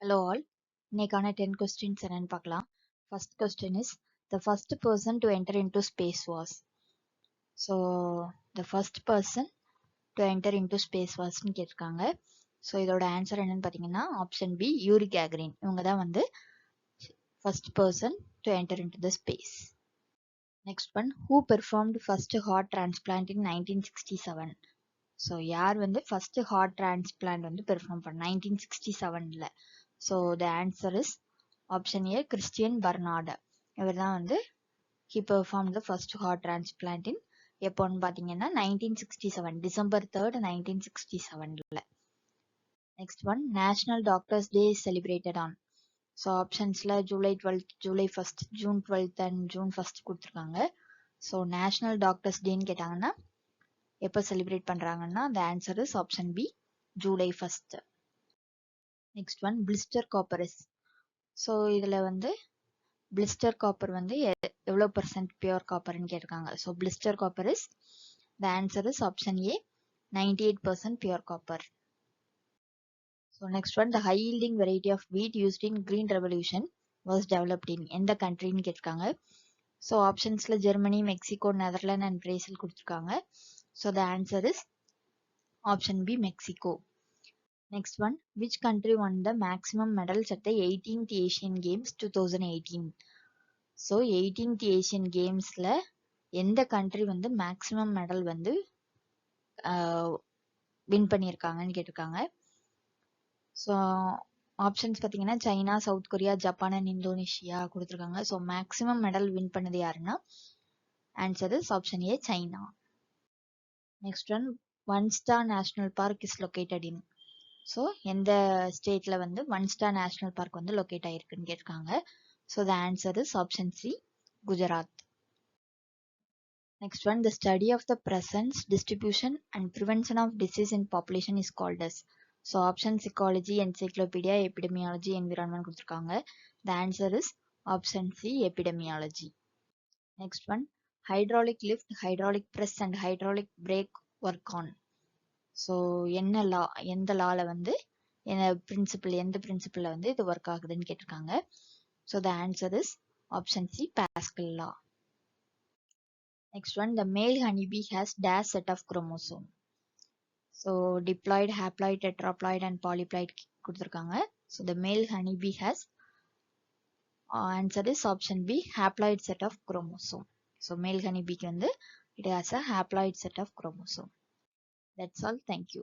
Hello all. இன்னைக்கான 10 questions என்னன்னு பார்க்கலாம். First question is the first person to enter into space was. So the first person to enter into space was ன்னு கேட்டிருக்காங்க. So இதோட answer என்னன்னு பார்த்தீங்கன்னா option B Uri கேகரின். இவங்க தான் வந்து first person to enter into the space. Next one, who performed first heart transplant in 1967? So யார் வந்து ஃபர்ஸ்ட் ஹார்ட் டிரான்ஸ்பிளான்ட் வந்து பெர்ஃபார்ம் பண்ண 1967ல. So the answer is option A Christiaan Barnard. இவர் தான் வந்து he perform the first heart transplant in எப்போன்னு பார்த்தீங்கன்னா 1967 டிசம்பர் 3 1967ல. Next one, national doctors day is celebrated on. So ஆப்ஷன்ஸ்ல July 12th, July 1st, June 12th and June 1st கொடுத்துருக்காங்க. So national doctors டேன்னு கேட்டாங்கன்னா எப்போ செலிப்ரேட் பண்றாங்கன்னா the answer is option B July 1st. Next one, blister copperas. So இதுல வந்து blister copper வந்து எவ்வளோ % பியூர் காப்பர்னு கேட்டிருக்காங்க. So blister copper is the answer is option A 98% pure copper. So next one, the high yielding variety of wheat used in green revolution was developed in எந்த கண்ட்ரின்னு கேட்டிருக்காங்க. So ஆப்ஷன்ஸ்ல Germany, Mexico, Netherlands and Brazil கொடுத்துருக்காங்க. So the answer is option B Mexico. Next one, which country won the maximum medals at the 18th Asian Games 2018? So 18th Asian Gamesல எந்த country வந்து maximum medal வந்து win பண்ணியிருக்காங்கன்னு கேட்டிருக்காங்க. So options பார்த்தீங்கன்னா China, south Korea, Japan and Indonesia கொடுத்துருக்காங்க. So maximum medal win பண்ணது யாருன்னா answer is option A China. Next one, one star national park is located in. So எந்த ஸ்டேட்ல வந்து ஒன் ஸ்டார் நேஷனல் பார்க் வந்து locate ஆயிருக்குன்னு கேட்டிருக்காங்க. So the answer is option C Gujarat. Next one, the study of the presence, distribution and prevention of disease in population is called as. So option psychology, encyclopedia, epidemiology, environment கொடுத்துருக்காங்க. The answer is option C epidemiology. Next one, hydraulic lift, hydraulic press and hydraulic brake work on. So என்ன law, எந்த லால வந்து எந்த பிரின்சிபல்ல வந்து இது work ஆகுதுன்னு கேட்டிருக்காங்க. So the answer is option C Pascal law. Next one, the male honeybee has dash set of chromosome. So diploid, haploid, tetraploid and polyploid கொடுத்துருக்காங்க. So the male honeybee has answer is option B haploid set of chromosome. So male ஹனிபீக்கு வந்து it has a haploid set of chromosome. That's all. Thank you.